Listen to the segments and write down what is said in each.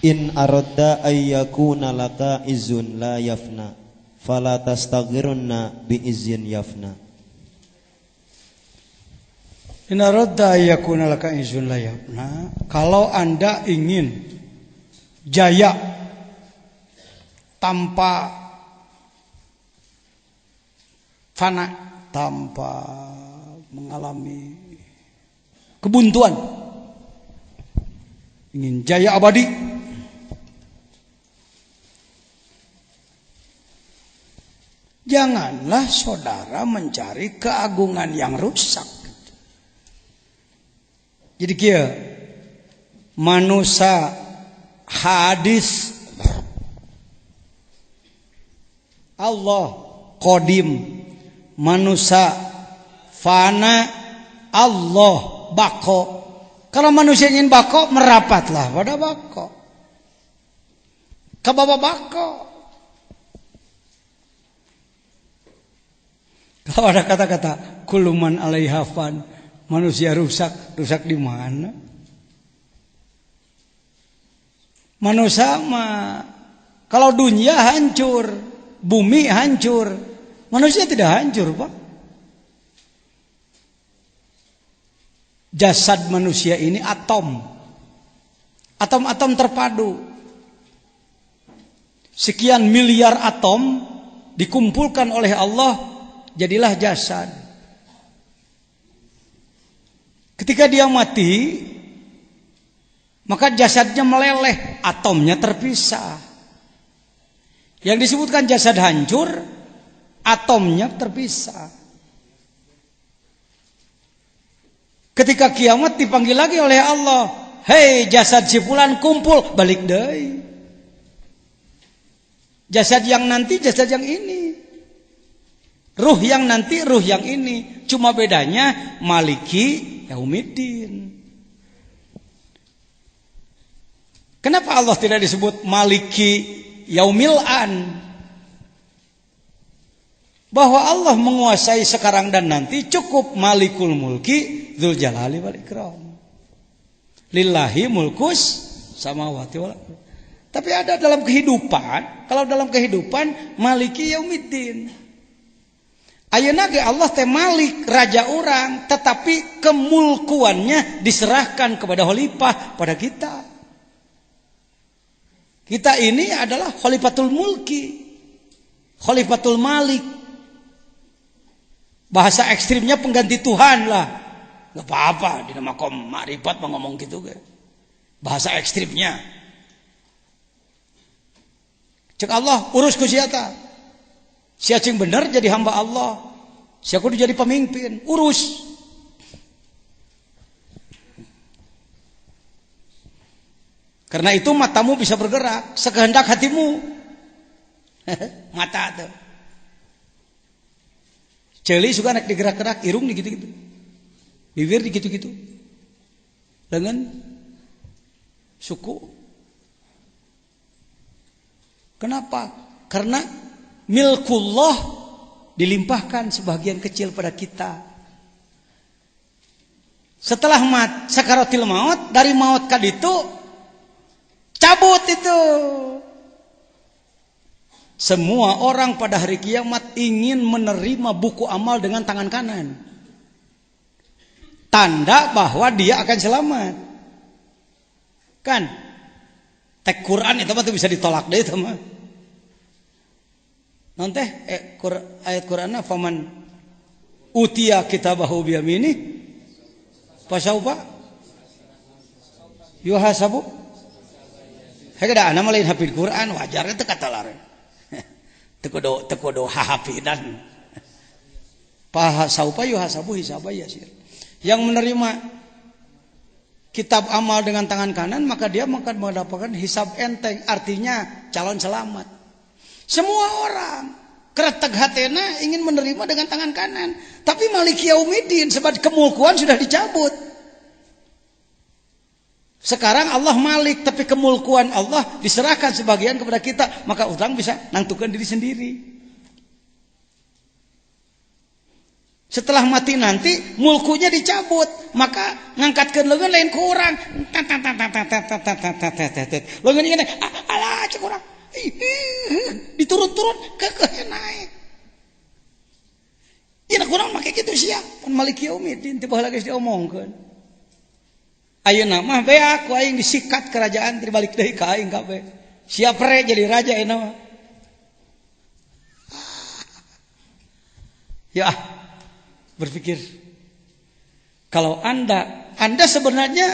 In aradda ayyakuna laka izun la yafna fala tastaghirunna bi izin yafna. In aradda ayyakuna laka izun la yafna, kalau Anda ingin jaya tanpa fana, tanpa mengalami kebuntuan, ingin jaya abadi, janganlah saudara mencari keagungan yang rusak. Jadi kia manusia hadis Allah qadim, manusia fana Allah bako. Kalau manusia ingin bako, merapatlah pada bako, ke bawah bako. Kalau ada kata-kata kuluman alaiha fan, manusia rusak, rusak di mana? Manusia mah kalau dunia hancur, bumi hancur, manusia tidak hancur, Pak. Jasad manusia ini atom. Atom-atom terpadu. Sekian miliar atom dikumpulkan oleh Allah, jadilah jasad. Ketika dia mati, maka jasadnya meleleh, atomnya terpisah. Yang disebutkan jasad hancur, atomnya terpisah. Ketika kiamat dipanggil lagi oleh Allah, hei jasad si fulan kumpul, balik deui. Jasad yang nanti, jasad yang ini. Ruh yang nanti, ruh yang ini. Cuma bedanya Maliki Yaumiddin. Kenapa Allah tidak disebut Maliki Yaumil-an? Bahwa Allah menguasai sekarang dan nanti cukup Malikul Mulki Dzul Jalali wal Ikram. Lillahi mulkus samawati wal ardh. Tapi ada dalam kehidupan, kalau dalam kehidupan Maliki Yaumiddin. Ayeuna ge Allah teh Malik, raja orang, tetapi kemulkuannya diserahkan kepada khalifah, pada kita. Kita ini adalah Khalifatul Mulki, Khalifatul Malik. Bahasa ekstrimnya pengganti Tuhan lah. Gak apa-apa, di nama kom makrifat ngomong gitu ke. Bahasa ekstrimnya. Cek Allah urus ku sia ta. Sia cing bener jadi hamba Allah. Sia kudu jadi pemimpin, urus. Karena itu matamu bisa bergerak sekehendak hatimu. Mata tuh. Celi suka naik digerak-gerak, irung digitu-gitu, bibir digitu-gitu, dengan suku. Kenapa? Karena milkullah dilimpahkan sebagian kecil pada kita. Setelah sakaratil maut, dari maut kaditu cabut itu. Semua orang pada hari kiamat ingin menerima buku amal dengan tangan kanan. Tanda bahwa dia akan selamat. Kan? Tek Quran itu mah bisa ditolak deh itu mah. Nanti ayat Quranna faman utiya kitabahu biyamini fasaufa yuhasabu. Hegada ana lain hafid Quran wajar itu kata lain. Tekudo hahafidan. Paha saupa yuhasabu hisaba yasir. Yang menerima kitab amal dengan tangan kanan maka dia akan mendapatkan hisab enteng, artinya calon selamat. Semua orang kereteg hatena ingin menerima dengan tangan kanan, tapi Maliki Yaumiddin sebab kemulkuan sudah dicabut. Sekarang Allah Malik, tapi kemulkuan Allah diserahkan sebagian kepada kita, maka orang bisa nangtukan diri sendiri. Setelah mati nanti mulkunya dicabut, maka ngangkatkeun leungeun lain ku urang. Leungeun ieu alah cek urang. Diturun-turun keukeuh naik. Ina kurang make kitu sia, pan Malik Yaumiddin teu baheula geus diomongkeun. Ayeuna mah beak ku aing disikat kerajaan dibalik deui ka aing kabeh. Siap re jadi raja ayeuna mah. Ya, berpikir kalau Anda sebenarnya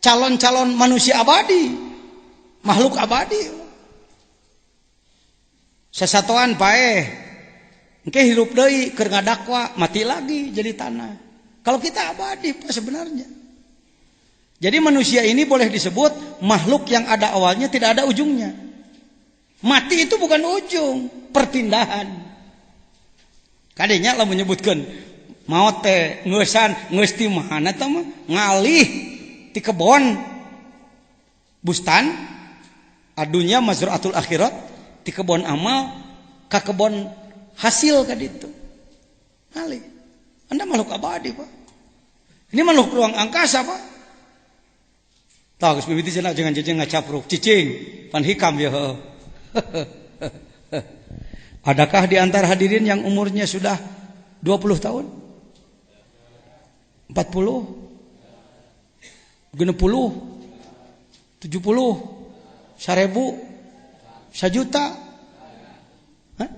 calon-calon manusia abadi, makhluk abadi. Sesatuan paeh engke hirup deui keur ngadakwa mati lagi jadi tanah. Kalau kita abadi Pak sebenarnya. Jadi manusia ini boleh disebut makhluk yang ada awalnya tidak ada ujungnya. Mati itu bukan ujung, perpindahan. Kadinya lah menyebutkan maot teh geus ti mana teh mah ngalih ti kebon bustan adunya mazraatul akhirat ti kebon amal ka kebon hasil ka ditu. Ngalih. Anda makhluk abadi, Pak. Ini makhluk ruang angkasa, Pak. Tah geus mimiti cenah jangan jejeng ngacapruk cicing pan hikam ya. Adakah di antara hadirin yang umurnya sudah 20 tahun? 40? 60? 70? 1000? 1 juta? Hah?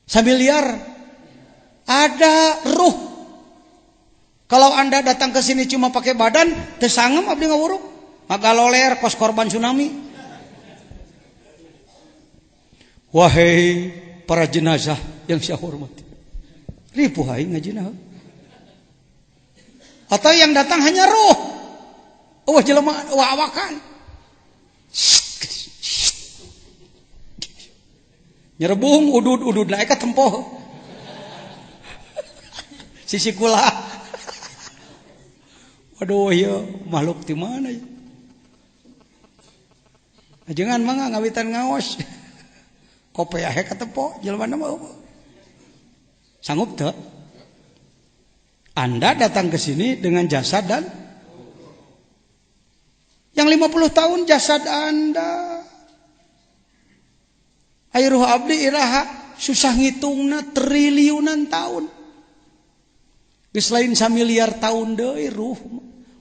1 miliar? Ada ruh. Kalau Anda datang ke sini cuma pakai badan, teu sangem abdi ngawuruk. Magaloler kos korban tsunami. Wahai para jenazah yang saya hormati, ripuh aing ngajina. Atau yang datang hanya roh. Wah jelema wah awakan. Nyerebung udud naik ke tempoh. Sisi kula. Waduh ya makhluk di mana ya? Jangan mangga ngawitan ngaos. Kopiah ka tepo jelema mah sanggup teu? Anda datang ke sini dengan jasad dan yang 50 tahun jasad Anda. Airuh abdi iraha susah ngitungna triliunan tahun. Geus lain 1 miliar tahun deui ruh.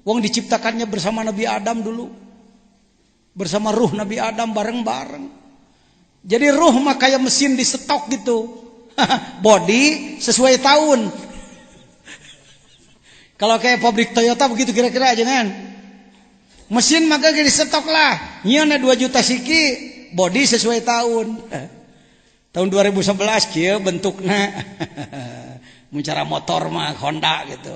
Wong diciptakannya bersama Nabi Adam dulu. Bersama ruh Nabi Adam bareng-bareng. Jadi ruh mah kayak mesin di stok gitu. Body sesuai tahun. Kalau kayak pabrik Toyota begitu kira-kira aja kan. Mesin maka di stok lah. Nyieuna 2 juta siki, body sesuai tahun. Tahun 2011 kieu bentukna. Mencara motor mah Honda gitu.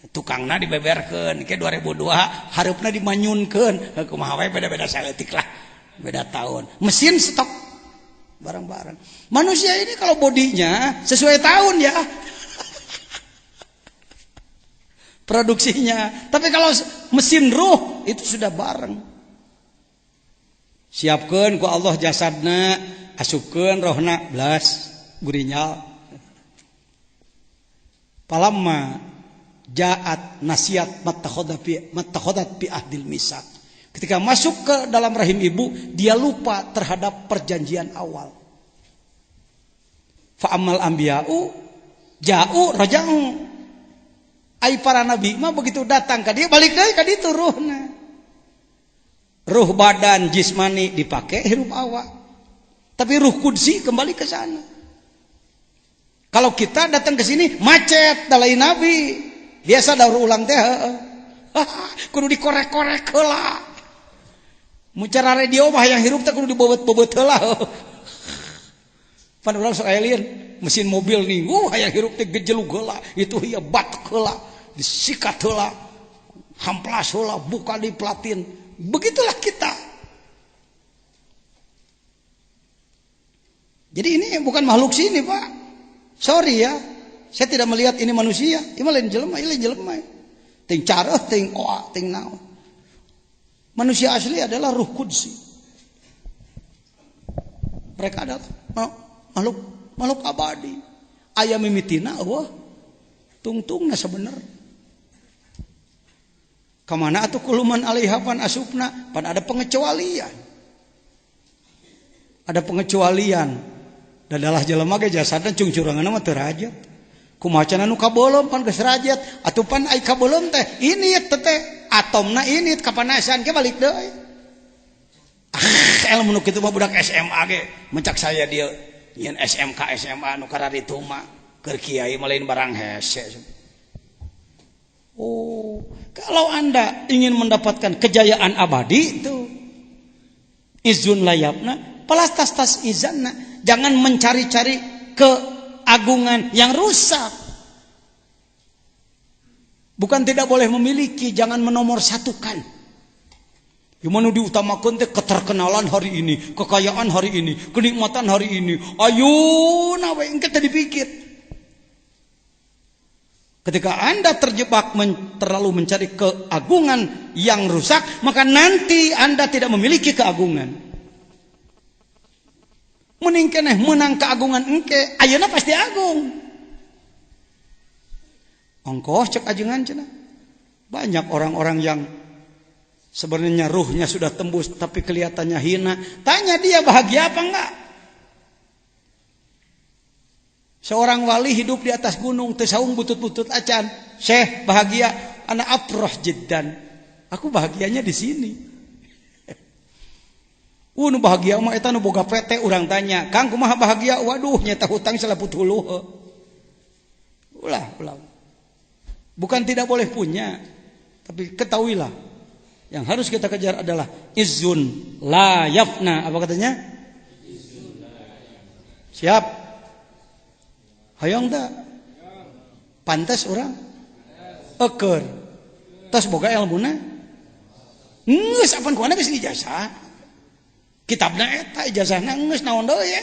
Tukangna dibeberkeun, ke 2002 hareupna dimanyunkeun. Kumaha wae beda-beda saeutik lah. Beda tahun. Mesin stok barang-barang. Manusia ini kalau bodinya sesuai tahun ya. Produksinya. Tapi kalau mesin ruh itu sudah bareng. Siapkeun ku Allah jasadna, asupkeun rohna blas gurinyal. Palamma ja'at nasiat matakhodat bi ahdil misak. Ketika masuk ke dalam rahim ibu, dia lupa terhadap perjanjian awal. Fa'amal anbiya'u ja'u raja'u. Ai para nabi mah begitu datang ke dia balik deui ka ditu ruhna. Ruh badan jismani dipakai hirup awak. Tapi ruh kudsi kembali ke sana. Kalau kita datang ke sini macet da lain nabi. Biasa daur ulang teh kudu dikorek-korek heula. Mucara radio mah yang hirup teh kudu dibobot-bobot heula. Pan urang sok alien, mesin mobil nih, hayang hirup teh gejelug heula, itu ieu batuk heula, disikat heula, hamplas heula, buka di platin. Begitulah kita. Jadi ini bukan makhluk sini, Pak. Sorry ya. Saya tidak melihat ini manusia, ini lain jelema, ini lain jelema. Ting careuh, ting oa, ting naon. Manusia asli adalah ruh kudsi. Mereka adalah makhluk makhluk abadi. Aya mimitina Allah tungtungna sebener. Kamana atuh kuluman alaihapan asupna, pan ada pengecualian. Ada pengecualian. Dadalah jelema ge jasadna cung curanganna mah teu rajat. Kumaha cenah nu kabolom pan geus rajat, atuh pan ai kabolom teh ini teh atomna ini kapanasan ke balik deui. Ilmu nu kitu mah budak SMA ge mencak saya dia nyen SMK SMA nu kararitu mah keur kiai malain barang hese. Oh, kalau Anda ingin mendapatkan kejayaan abadi itu izun layapna, pelas tas izanna, jangan mencari-cari keagungan yang rusak. Bukan tidak boleh memiliki, jangan menomor satukan. Gimana diutamakan teh keterkenalan hari ini, kekayaan hari ini, kenikmatan hari ini. Ayo, nawe engke teh dipikir. Ketika Anda terjebak terlalu mencari keagungan yang rusak, maka nanti Anda tidak memiliki keagungan. Mending keneh menang keagungan engke, ayeuna pasti agung. Ongkoh cek ajengan cenah. Banyak orang-orang yang sebenarnya ruhnya sudah tembus tapi kelihatannya hina. Tanya dia bahagia apa enggak? Seorang wali hidup di atas gunung, tesaung butut-butut acan. Syekh bahagia, ana afrah jiddan. Aku bahagianya di sini. Nu bahagia mah eta nu boga PT urang tanya, "Kang kumaha bahagia?" Waduh, nyata hutang salaput huluh. Ulah. Bukan tidak boleh punya, tapi ketahuilah yang harus kita kejar adalah izun la yafna. Apa katanya? Siap? Hayang da? Pantas orang? Eker. Tas boga ilmuna? Ngeus apan kuana geus ijazah. Kitabna eta ijazahna ngeus naon deui.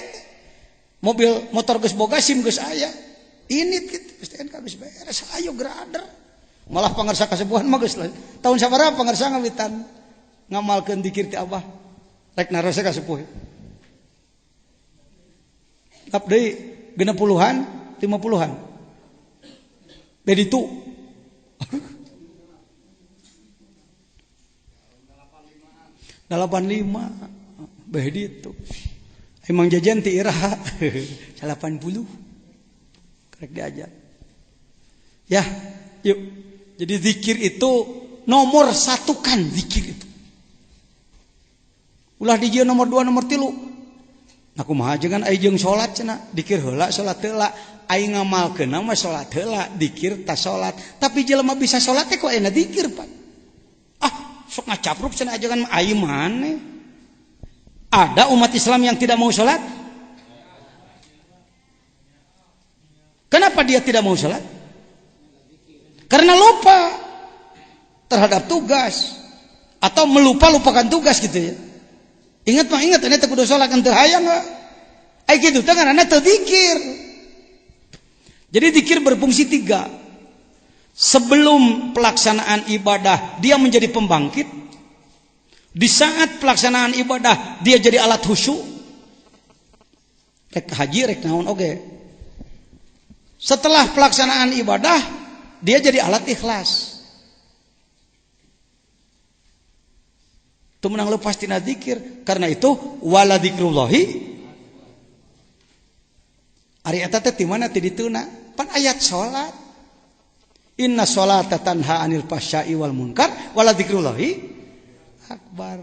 Mobil motor geus boga, SIM geus aya. Ini kitu STNK geus beres, ayo grader. Malah pangarsa kasepuhan mah geus tahun sabaraha pangarsa ngawitan ngamalkeun dzikir ti Abah. Rek narose kasepuh. Tap deui 60-an 50-an. Bedi tu. 85. Bedi itu. Emang jajan ti iraha. 80. Karek diajar. Ya, yuk. Jadi zikir itu nomor satukan zikir itu. Ulah di nomor 2 nomor 3. Nah kumaha jeung ai jeung salat cenah, dikir heula salat heula. Ai ngamalkeun mah salat heula, dikir ta salat. Tapi jelema bisa salat teh kok aya dikir, Pak. Ah, sok ngacapruk cenah ajangan ai maneh. Ada umat Islam yang tidak mau salat? Kenapa dia tidak mau salat? Karena lupa terhadap tugas atau melupakan tugas gitu ya. Ingat ini teu kudu salat teu hayang we. Ai kitu teh ngaranna teu zikir. Jadi zikir berfungsi 3. Sebelum pelaksanaan ibadah dia menjadi pembangkit. Di saat pelaksanaan ibadah dia jadi alat khusyuk. Rek haji rek naon oge. Setelah pelaksanaan ibadah dia jadi alat ikhlas. Itu menang lepas tina zikir. Karena itu wala dzikrullahi ari eta teh ti mana ti dituna? Pan ayat salat. Inna sholata tanha anil fahsya'i wal munkar wala dzikrullahi akbar.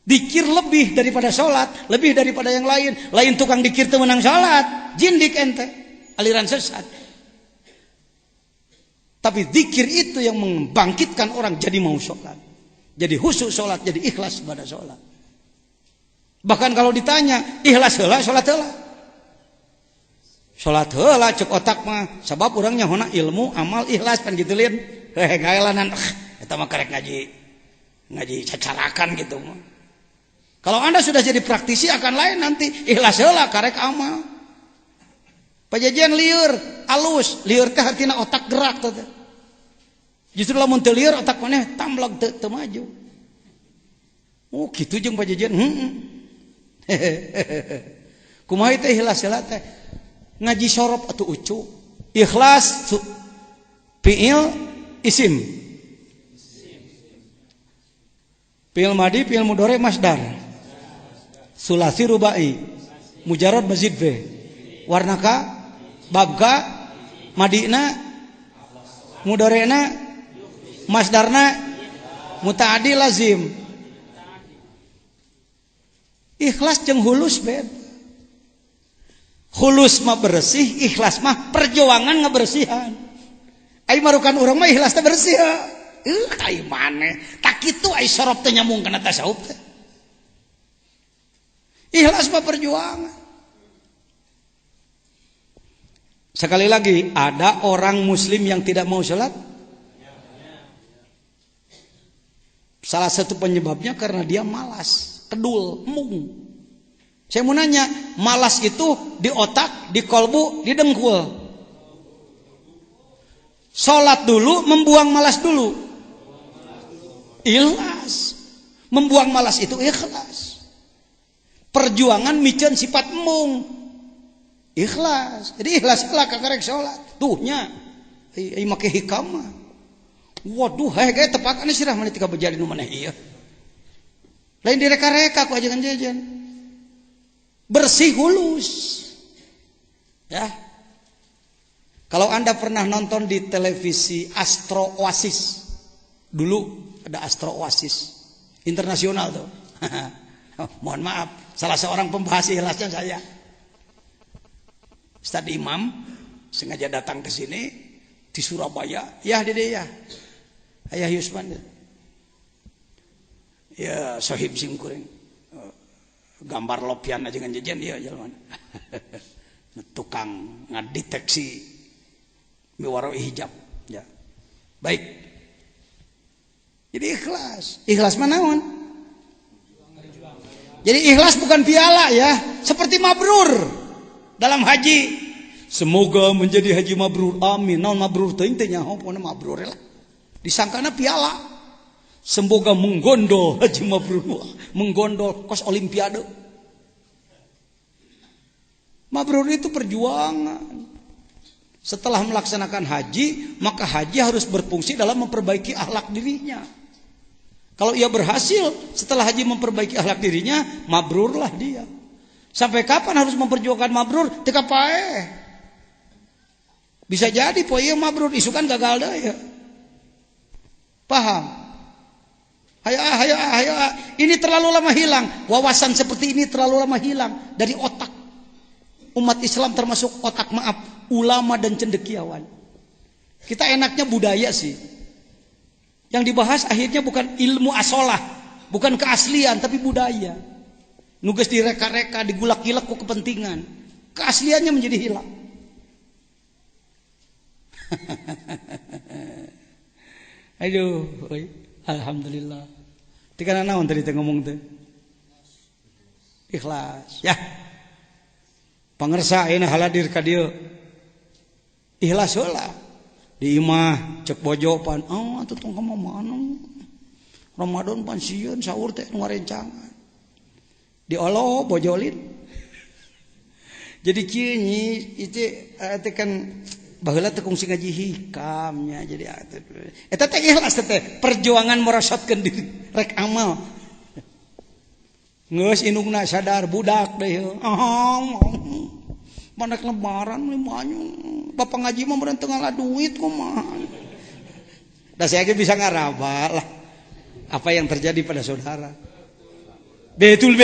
Zikir lebih daripada salat, lebih daripada yang lain. Lain tukang zikir teu menang salat, jindik ente, aliran sesat. Tapi zikir itu yang membangkitkan orang jadi mau salat. Jadi khusyuk salat, jadi ikhlas pada salat. Bahkan kalau ditanya, ikhlas heula salat heula. Salat heula cek otak mah sabab urang nyahona ilmu, amal, ikhlas kan gitu lin. Gaelanan eta mah karek ngaji cacarakan gitu mah. Kalau Anda sudah jadi praktisi akan lain nanti ikhlas heula karek amal. Pajajian lieur, alus, lieur teh artina otak gerak teh. Justru lamun teu lieur otak maneh tamblag teu maju. Oh kitu jeung pajajian. Kumaha teh ikhlas heula teh? ngaji sorop atau ucu. Ikhlas fi'il isim. Fi'il madi, fi'il mudhari, masdar. Sulasi rubai. Mujarrad mazid fi. Warnaka, babka, madina, mudhari'na, masdarna, mutaaddi lazim. Ikhlas jeung hulus beda. Hulus mah bersih, ikhlas mah perjuangan ngabersihan. Ai marukan urang mah ikhlas teh bersih. Ai maneh. Tak kitu ai sorop teh nyambung kana tasawuf teh. Ikhlas mah perjuangan. Sekali lagi, ada orang muslim yang tidak mau sholat? Salah satu penyebabnya karena dia malas, kedul, mung. Saya mau nanya, malas itu di otak, di kolbu, di dengkul. Sholat dulu, membuang malas dulu. Ikhlas. Membuang malas itu ikhlas. Perjuangan micen sifat mung. Ikhlas. Jadi ikhlas lah kakarek sholat. Tuhnya. Ai make hikam. Waduh, gaya tepakan sirah mana tika bejari nu maneh ieu. Lain direka-reka ku ajangan jajan. Bersih hulus. Ya. Kalau Anda pernah nonton di televisi Astro Oasis. Dulu ada Astro Oasis internasional tuh. Mohon maaf, salah seorang pembahas ikhlasnya saya. Ustaz Imam sengaja datang ke sini di Surabaya. Ya, Dede ya. Ayah Yusman. Ya, sahib singkuring. Gambar lopian aja dengan jajan dia jalan. Tukang ngadeteksi miwaroi hijab. Ya. Baik. Jadi ikhlas. Ikhlas manaon? Jadi ikhlas bukan piala ya. Seperti mabrur dalam haji. Semoga menjadi haji mabrur. Amin. Naon mabrur teuing teh nyaho pokona mabrur lah. Disangkana piala. Semoga menggondol haji mabrur, menggondol kos olimpiade. Mabrur itu perjuangan. Setelah melaksanakan haji, maka haji harus berfungsi dalam memperbaiki akhlak dirinya. Kalau ia berhasil setelah haji memperbaiki akhlak dirinya, mabrurlah dia. Sampai kapan harus memperjuangkan mabrur? Teka pae. Bisa jadi poe mabrur isukan gagal dah ya. Paham? Hayo. Ini terlalu lama hilang. Wawasan seperti ini terlalu lama hilang dari otak umat Islam, termasuk otak ulama dan cendekiawan. Kita enaknya budaya sih. Yang dibahas akhirnya bukan ilmu asolah, bukan keaslian, tapi budaya. Nugas direka-reka, digulak-gilak ku kepentingan. Keasliannya menjadi hilang. Aduh, alhamdulillah. Tika naon tadi teh ngomong teh? Ikhlas, ya. Pangersa ayeuna haladir ka dieu. Ikhlas heula. Di imah cek bojo pan, atuh tong ka mana? Ramadan pan sieun saur teh nu ngarencangan. Di olo bojolin. Jadi kieu nyi itu teh kan baheula teh kungsi ngaji hikamnya. Jadi eta teh ikhlas teh perjuangan merosotkeun diri rek amal. Geus indungna sadar budak deui. Manak lebaran we banyu. Bapak ngaji mah meureun teu ngalah duit kumaha. Da saya ge bisa ngaraba lah apa yang terjadi pada saudara. Betul.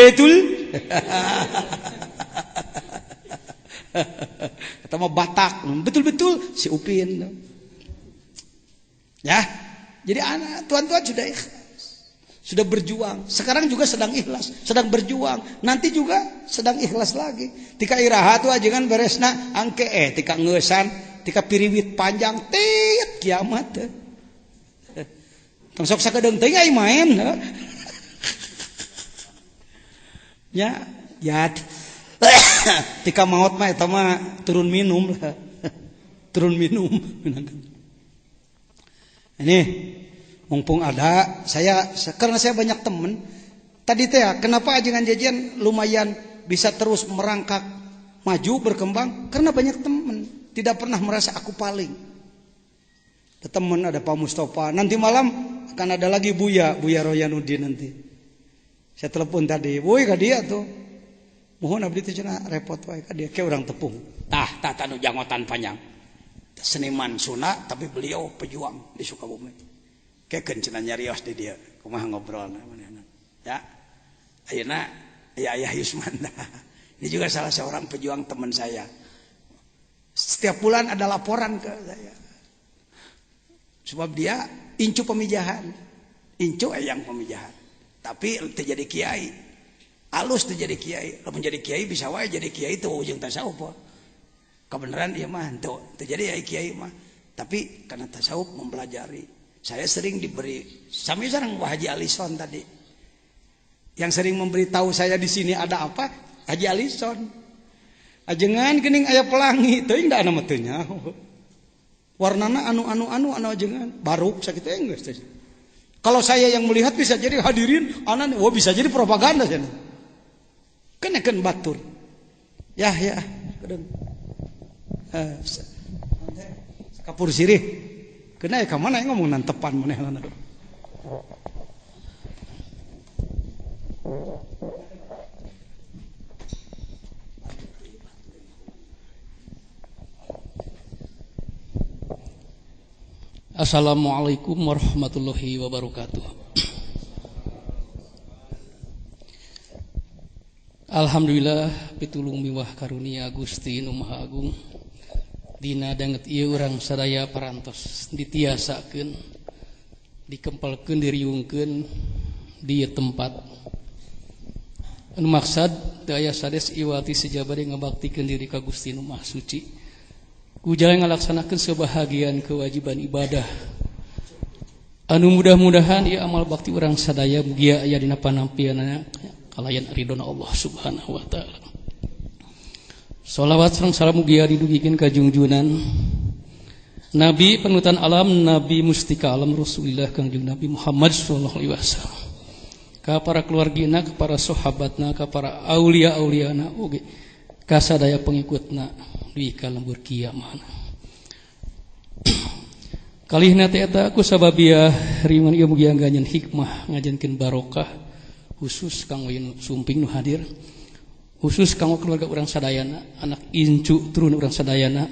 Kata mah Batak, betul si Upin. Ya, jadi anak tuan-tuan sudah ikhlas, sudah berjuang. Sekarang juga sedang ikhlas, sedang berjuang. Nanti juga sedang ikhlas lagi. Tika iraha tuh ajengan beresna angke tika ngeusan, tika piriwit panjang tit kiamat. Tong sok sakedeung teuing ai main. Ya. Tika maut mah eta mah turun minum lah. Turun minum. Ini mumpung ada karena saya banyak teman. Tadi teh kenapa ajengan jajan lumayan bisa terus merangkak maju berkembang karena banyak teman, tidak pernah merasa aku paling. Ada teman, ada Pak Mustafa, nanti malam akan ada lagi Buya Royanuddin nanti. Saya telepon tadi, "Boy ka dia tuh. Mohon abdi teh cenah repot wae ka dia ke urang tepung." Tah nu jangotan panjang. Seniman Sunda tapi beliau pejuang di Sukabumi. Kekeun cenah nyarios di dia. Kumaha ngobrolna manehna. Ya. Ayeuna Ayah Yusman. Ini juga salah seorang pejuang teman saya. Setiap bulan ada laporan ke saya. Sebab dia incu pemijahan. Incu yang pemijahan. Tapi terjadi kiai. Alus terjadi kiai. Kalau menjadi kiai bisa wae jadi kiai itu ujung tasawuf. Kebenaran iya mah terjadi ya kiai mah. Tapi karena tasawuf mempelajari. Saya sering diberi, sami sareng Haji Alison tadi. Yang sering memberitahu saya di sini ada apa? Haji Alison. Ajengan geuning aya pelangi, teuing da ana teu nyaho. Warnana anu ajengan, baruk sakitu geus teh. Kalau saya yang melihat bisa jadi hadirin, anan bisa jadi propaganda cenah. Kenekeun batur. Ya, kedeung. Kapur sirih. Kena ya kemana yang ngomong nantepan mana yang Assalamualaikum warahmatullahi wabarakatuh. Alhamdulillah pitulung miwah karunia Gusti Nu Maha Agung. Dina danget ieu urang sadaya parantos ditiasakeun, dikempelkeun, diriungkeun di tempat anu maksad teu aya sades iwati sejabade ngabaktikeun diri ka Gusti Nu Maha Suci ku jalan ngalaksanakeun sebahagian kewajiban ibadah anu mudah-mudahan ieu amal bakti urang sadaya mugia aya dina panampianna kalayan ridona Allah Subhanahu wa taala. Sholawat sareng salam mugia didugikeun ka junjunan Nabi panutan alam, Nabi mustika alam Rasulullah Kangjeng Nabi Muhammad sallallahu alaihi wasallam. Ka para keluargina, ka para sahabatna, ka para aulia-auliana oge ka sadaya pengikutna duwi ka lembur kiamahna. Kalihna teh eta ku sababiah riman ieu mugia ganyen hikmah ngajenkeun barokah khusus kang sumping nu hadir. Khusus kanggo keluarga urang sadayana, anak incu turun urang sadayana,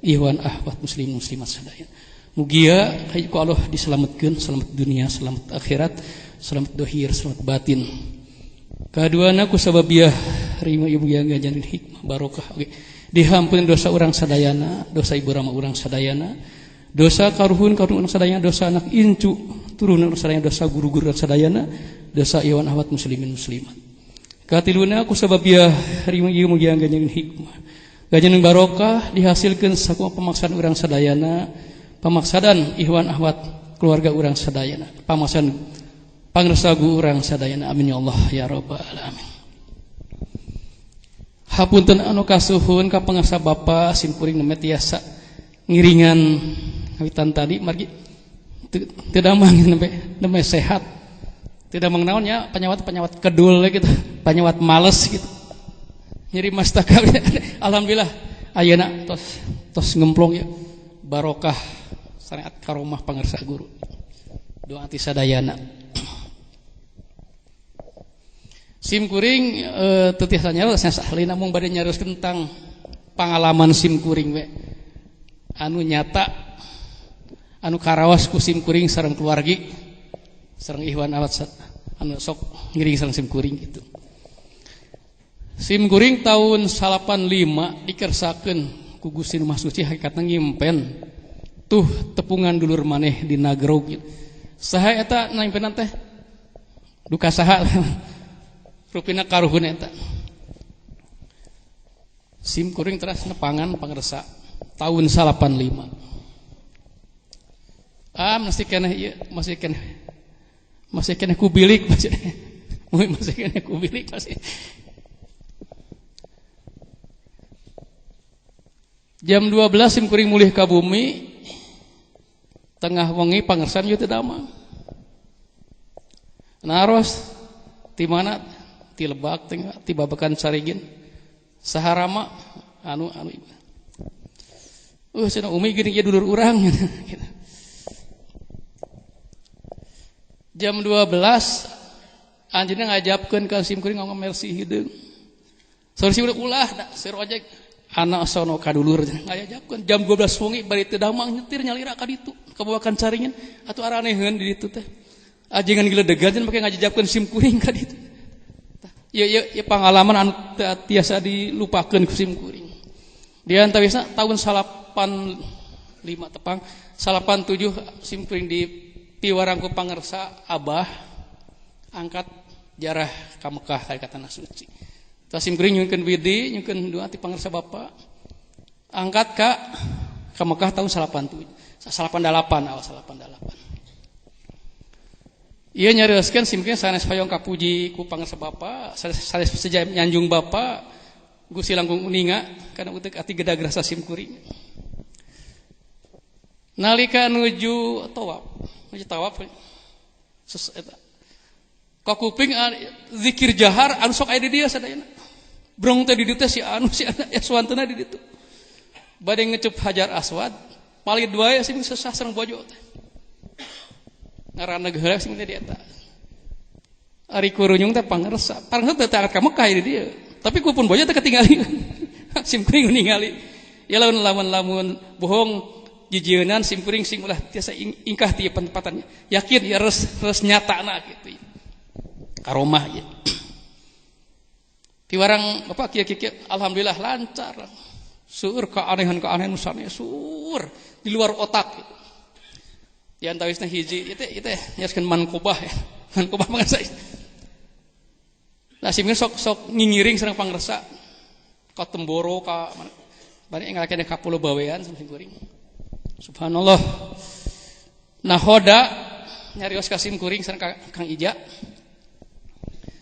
ikhwan ahwat muslim muslimat sadayana. Mugia ku Allah diselametkeun, selamat dunia, selamat akhirat, selamat dohir, selamat batin. Kaduana ku sababiah rima ieu mugia ngajarin hikmah barokah oge. Dihampun dosa urang sadayana, dosa ibu rama urang sadayana, dosa karuhun urang sadayana, dosa anak incu turun urang sadayana, dosa guru-guru urang sadayana, dosa ikhwan ahwat muslimin muslimat. Katiluna aku sababiah rima ieu mugia ganjeun hikmah. Ganjeun barokah dihasilkeun sakumaha pamaksaan urang sadayana, pamaksadan ikhwan ahwat keluarga urang sadayana, pamaksaan pangresagu urang sadayana. Amin ya Allah ya rabbal alamin. Hapunten anu kasuhun ka pangasa bapa simkuring nemeh tiasa ngiringan ngawitan tadi margi teu damang nemeh sehat. Tidak mengenalnya penyawat kedul gitu, penyawat males gitu. Nyeri mastaka. Alhamdulillah ayeuna tos ngemplong ya. Barokah sangat karomah pangersa guru. Doa ti sadayana. Sim kuring teu tiasa nyaros sahlina mung bade nyaros tentang pengalaman sim kuring we. Anu nyata anu karawas ku sim kuring sareng keluargi. Sareng ikhwan awat anu sok ngiring sareng sim kuring gitu. Sim kuring tahun 85 dikersakeun ku Gusti Nu Maha Suci hakikatna ngimpen tuh tepungan dulur maneh di Nagrog gitu. Saha eta ngimpenan teh? Duka saha? Rupina karuhun eta. Sim kuring teras nepangan pangresa tahun 85. Masih keneh ieu, masih kena kubilik masih kena kubilik masih. Jam 12 sim kuring mulih ka bumi tengah wengi pangersan ieu teu damang. Naros ti mana ti Lebak teh ti Babakan Sarigin saharama anu cenah umi geuning ieu dulur urang gitu. Jam 12 anjeunna ngajapkeun ka simkuring ngomong mersi hideung. Saur si ulah da seur ojek anak sono ka dulur ngajapkeun jam 12 wengi bari teu damang nyetir nyalira ka ditu kabawakan caringan atuh araneheun di ditu teh. Ajengan giledegan cenah make ngajapkeun simkuring ka ditu. Ieu pengalaman anu tiasa dilupakeun ku simkuring. Di antawisna tahun 85 tepang 87 simkuring di piwarangku pangersa Abah angkat jarah ka Mekah ka tanah suci. Tas simkuring nyukeun widi, nyukeun doa ti pangersa Bapa. Angkat ka Mekah tahun 88 awal 88. Ieu nyarioskeun simkuring sanes hoyong kapuji ku pangersa Bapa, sanes seja nyanjung Bapa Gusti langkung uninga kana utek ati gedag rasa simkuring. Nalika nuju tawaf eta ka kuping zikir jahar anu sok aya di dieu sadayana brong teh di dieu teh si aswantena di ditu bade ngecep hajar aswad palid wae sing sesah sareng bojo teh ngaranna geuleuh sing di eta ari kurunyung teh pangersa teh angkat ka Mekah di dieu tapi ku pun bojo teh ketinggali simkuring ningali ya lamun bohong jijieunan simkuring sing ulah tiasa ingkah ti penempatannya yakin ya res nyatana kitu karomah ya piwarang Bapak kieu alhamdulillah lancar seueur keanehan sanes seueur di luar otak gitu. Di antawisna hiji itu nyariskeun mankobah ya mankobah pangersa nah simkuring sok ngingiring sareng pangersa ka Temboro ka bari ngalakeun ka Pulau Bawean simkuring subhanallah nahoda nyarios ka simkuring sareng Kang Ija.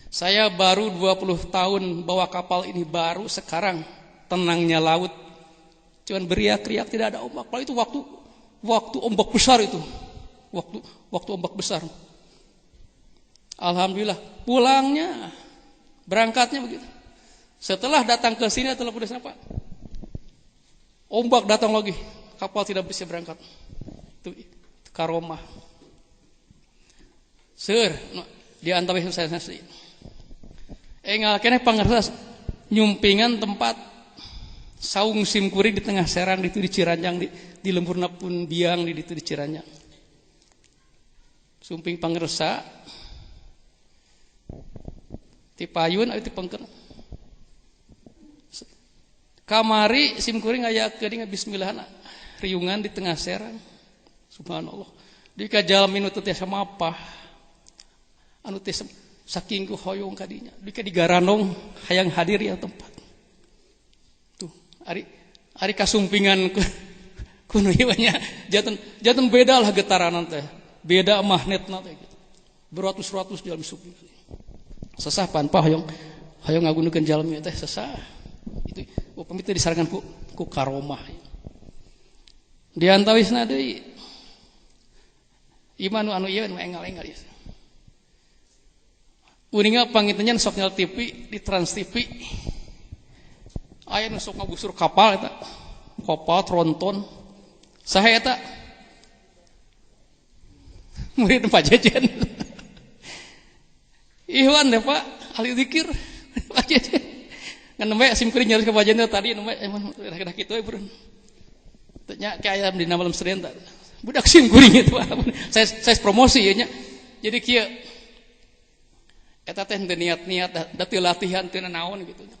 Saya baru 20 tahun bawa kapal ini baru sekarang tenangnya laut. Cuman beriak-riak tidak ada ombak. Kalau itu waktu ombak besar itu. Waktu ombak besar. Alhamdulillah pulangnya berangkatnya begitu. Setelah datang ke sini telepon apa? Ombak datang lagi. Kapal tidak bisa berangkat. Itu karomah. Seur di antawis saya nasi. Ngalakeun pangersa nyumpingan tempat saung simkuring di tengah Serang di Ciranjang di lemburna pun biang di Ciranjang. Sumping pangersa ti payun aya ti pengkeun. Kamari simkuring aya geuning bismillah riungan di tengah Serang. Subhanallah. Di ka jalan minut teh sama apa? Anu teh saking ku hoyong kadinya. Di ka digaranong hayang hadir ya tempat. Tuh, ari kasumpingan ku nu ieu nya janten beda lah getaranan teh. Beda magnetna teh gitu. Beratus-ratus jalan sumping. Sesah panpah hoyong ngagunukeun jalmi teh sesah. Itu upami teh disarangan ku karomah. Di antawisna deui iman anu ieu engal-engal ya. Uninga pangintennya sok nyal TV di Trans TV. Aya nu sok ngagusur kapal eta. Kapal tronton. Saha eta? Murid Pak Jejen. Ihwan deh Pak, ahli zikir. Pak Jejen. Ngan nembe simkuring nyaris ka Pak Jejen tadi nembe emang dah kitu we Bro. Tanya kayak di malam Senin tadi. Budak simkuring itu saya promosi ya nya. Jadi kieu eta teh teu niat-niat da teu latihan teu naon gitu nya.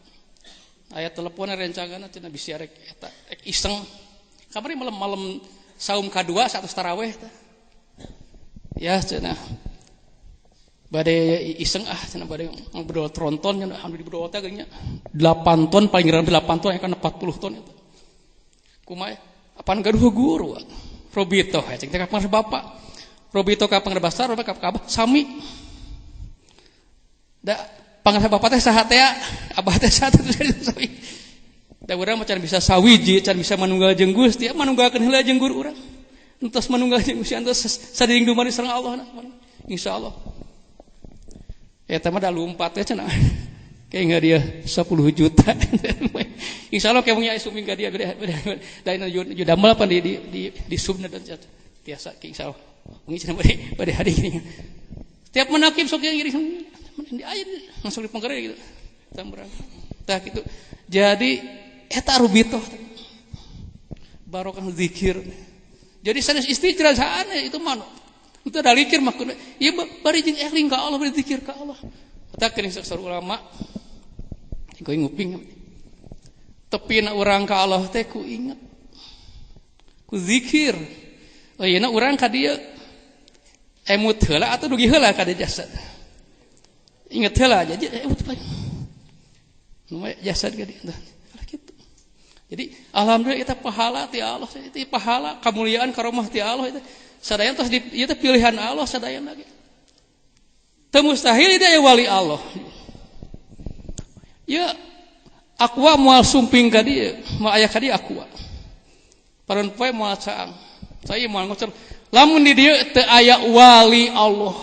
Aya telepon rencanganna cenah bisi rek eta iseng. Kamari malam saum kadua 100 tarawih teh. Ya cenah. Bade iseng cenah bade ngobrol tronton nya alhamdulillah berdua teh geunya 8 ton paling rendah 8 ton kan 40 ton eta. Kumaha apaan gaduh guru. Robito cing teh ka bapak. Robito ka pangrabasar ka abah sami. Da pangarsa bapak teh saha teh abah teh satu sami. Da urang macan bisa sawiji, can bisa manunggal jeung Gusti, manunggalkeun heula jeung guru urang. Entos manunggal jeung Gusti antos sadering dumari sareng Allah insyaallah. Eta mah da lumpat teh cenah. Kayak nggak dia 10 juta. Insya Allah kayak punya sumping nggak dia dari judamel apa di subna dan tiasa insya Allah. Mungkin pada hari ini. Setiap menakib sok yang iri di air langsung dipenggerai gitu. Tambrang. Tah gitu. Jadi eta rubitoh. Barokah zikir. Jadi sanes istijra saane itu mah. Itu ada zikir mah. Ieu bari jeung eling ka Allah, bari zikir ka Allah. Eta keuning saksar ulama. Ku nguping. Tepina urang ka Allah teh ku inget. Ku zikir. Ayeuna urang ka dieu emut heula atau dugi heula ka dieu jasad. Inget heula jadi emut bae. Nu jasad ka dieu. Gitu. Jadi alhamdulillah kita pahala ti Allah, itu pahala kemuliaan karomah ti Allah itu. Sadayan tos ieu teh pilihan Allah sadayan lagi. Teu mustahil dia wali Allah. Ya aqua moal sumping ka dieu, moal aya ka dieu aqua. Paron poe moal caang. Saya moal ngocor, lamun di dieu teu aya wali Allah.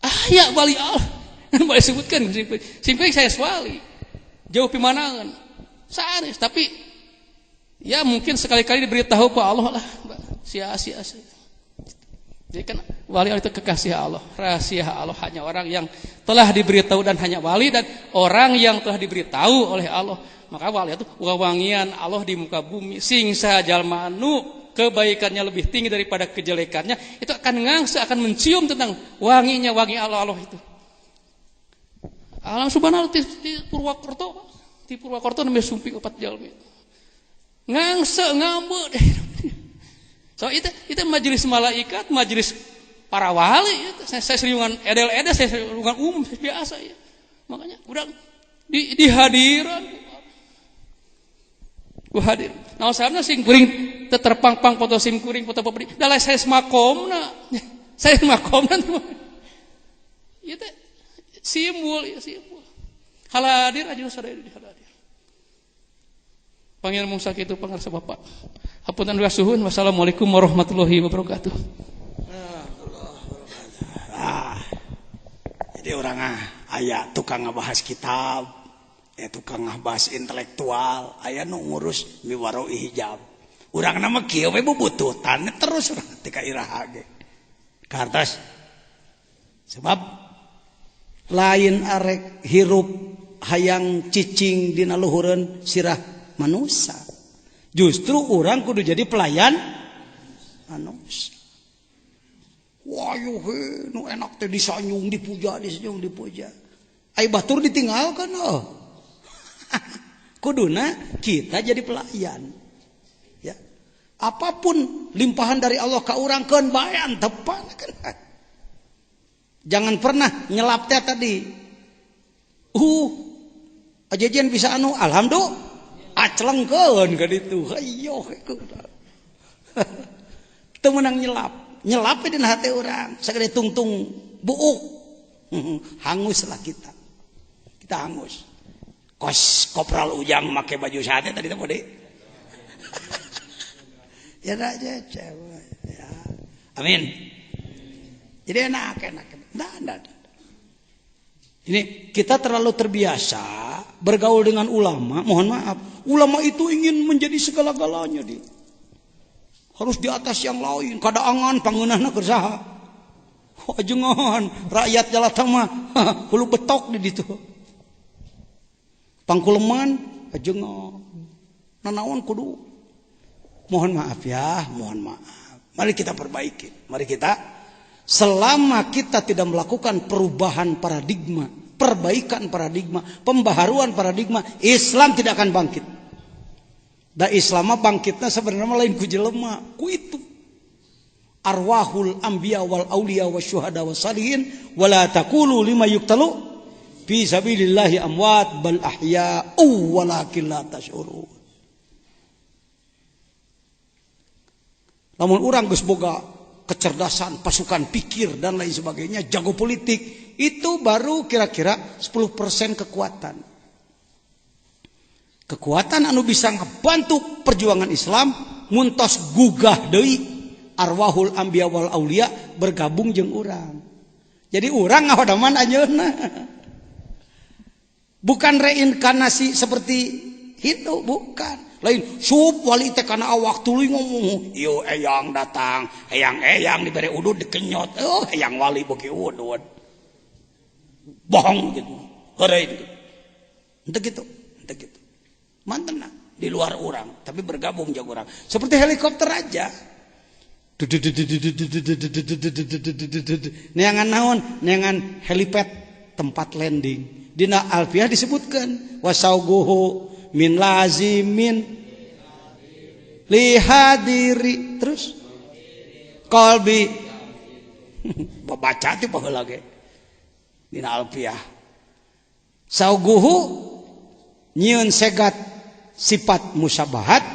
Aya wali Allah. Boleh sebutkan simping saya wali. Jauh pimanangan. Sanes tapi ya mungkin sekali-kali diberitahu ke Allah lah. Sia-sia. Jadi kan wali itu kekasih Allah, rahasia Allah hanya orang yang telah diberitahu dan hanya wali dan orang yang telah diberitahu oleh Allah. Maka wali itu wawangian Allah di muka bumi. Sing sajalma anu kebaikannya lebih tinggi daripada kejelekannya, itu akan ngangse, akan mencium tentang wanginya wangi Allah itu. Alam subhanallah di Purwakarta namanya sumping 4 jalmi. Ngangse ngambe deh. So itu majelis malaikat, majelis para wali itu. Saya seringan edel-edel, saya seringan biasa ya. Makanya udah di hadiran gua hadir. Nah, sahamna sing kuring teu terpang-pang foto sim kuring foto papadi. Da lain saya semakomna. Saya semakomna. Ieu teh simbol ya simbol. Haladir aja sadaya di haladir. Panggil mungsa kitu pangarsa Bapak. Hapunten wa suhun. Wassalamualaikum warahmatullahi wabarakatuh. Jadi orang aya tukang ngabahas kitab, tukang ngabahas intelektual, aya nu ngurus miwaroi hijab. Urang nama kieu we bubututan terus urang teh ka iraha ge. Kartas. Sebab lain arek hirup hayang cicing dina luhureun sirah manusia. Justru orang kudu jadi pelayan manusia. Wah yuh, nu enak teh disanyung dipuja. Ai batur ditinggalkan Kuduna kita jadi pelayan. Ya. Apapun limpahan dari Allah ka urang keun bayan tepan kan. Jangan pernah nyelap teh tadi. Ajajan bisa anu alhamdulillah aclengkeun ka ditu. Hayo teu meunang nyelap dina hate urang sagede tungtung buuk. Hanguslah kita hangus. Kos kopral Ujang make baju sate tadi teh bode. Ya aja cewek ya. Amin. Jadi enak. Nah. Ini kita terlalu terbiasa bergaul dengan ulama. Mohon maaf, ulama itu ingin menjadi segala-galanya dia. Harus di atas yang lain. Kadaangan pangeunahna keur saha? Ajengan rakyat Jalatang mah hulu betok di ditu. Pangkuleman ajengan. Nanaon kudu. Mohon maaf ya, mohon maaf. Mari kita perbaiki. Mari kita selama kita tidak melakukan perubahan paradigma, perbaikan paradigma, pembaharuan paradigma, Islam tidak akan bangkit. Da Islam bangkitnya sebenarnya lain ku jelema, ku itu. Arwahul anbiya wal auliya wasyuhada wassalihin wala taqulu lima yuqtalu fi sabilillahi amwat bal ahya'u walakin la tash'urun. Lamun urang geus boga kecerdasan, pasukan pikir dan lain sebagainya, jago politik, itu baru kira-kira 10% kekuatan. Kekuatan anu bisa ngebantu perjuangan Islam muntos gugah deui arwahul anbiya wal auliya bergabung jeung urang. Jadi urang ngahadaman ajeuna. Bukan reinkarnasi seperti Hindu, bukan. Lain sup wali teh kana awak tuluy ngomong, "Yo eyang datang, eyang diberi udud dikenyot. Oh, eyang wali beuki udud." Bohong gitu. Heureun gitu. Henteu gitu. Mantena di luar orang, tapi bergabung jeung urang. Seperti helikopter aja. Neangan naon? Neangan helipad tempat landing. Dina Alfiah disebutkan wasauguhu min lazimin lihadiri terus qalbi baca teh baheula ge dina Alfiah sauguhu nyieun segat sifat musyabahat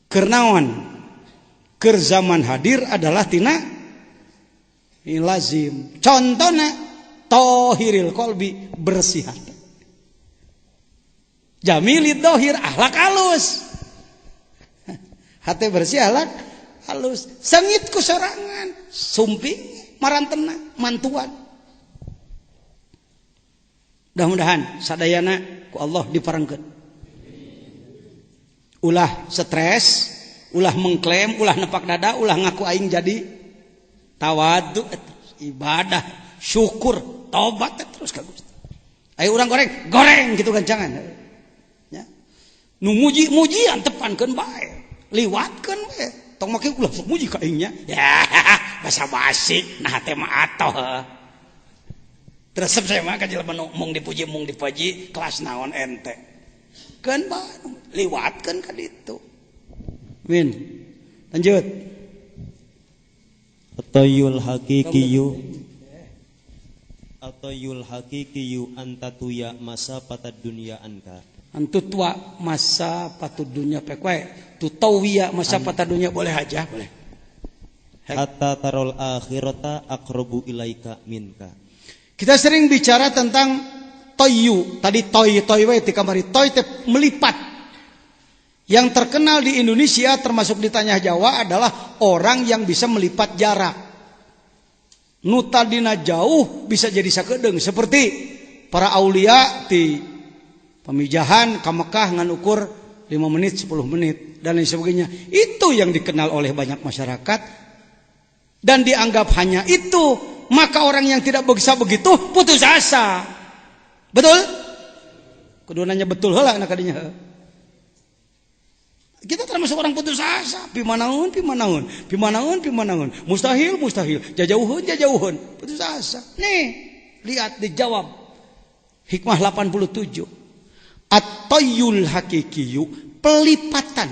keur naon keur zaman hadir adalah tina lazim. Contohna tohiril qalbi, bersih hati. Jamilid dohir, ahlak halus. Hati bersih, ahlak halus. Sengit ku sorangan, sumping marantena mantuan. Mudah-mudahan sadayana ku Allah diparengkeun. Ulah stres, ulah mengklaim, ulah nepak dada, ulah ngaku aing jadi tawadu, ibadah, syukur, tobat terus ka Gusti. Ayo urang goreng gitu kan jangan. Ya. Nu muji-mujian tepankeun bae, liwatkeun we. Tong make ulah sok muji ka aing nya. Ya, basa-basi nah teh mah atoh. Terus saya mah ka jelema mung dipuji kelas naon ente. Keun bae liwatkeun ka ditu. Min. Lanjut. Atayul hakikiyu antatuya masa patad dunia anka. Antutwa masa patud dunia pekwe. Tutawiya masa patad dunia boleh aja, boleh. Hatta tarol akhirata aqrabu ilaika minka. Kita sering bicara tentang toyu. Tadi toy we ti kamari toy teh melipat. Yang terkenal di Indonesia termasuk di Tanah Jawa adalah orang yang bisa melipat jarak. Nu tadina jauh bisa jadi sakedeung seperti para aulia di pemijahan ka Mekah ngan ukur 5 menit 10 menit dan lain sebagainya. Itu yang dikenal oleh banyak masyarakat dan dianggap hanya itu. Maka orang yang tidak bisa begitu putus asa. Betul? Kudu nanya betul heula anak kadinya. Kita termasuk orang putus asa, pimanaun. Mustahil, jajauhun, putus asa. Nih, lihat dijawab. Hikmah 87. At-tayyul hakikiyu, pelipatan.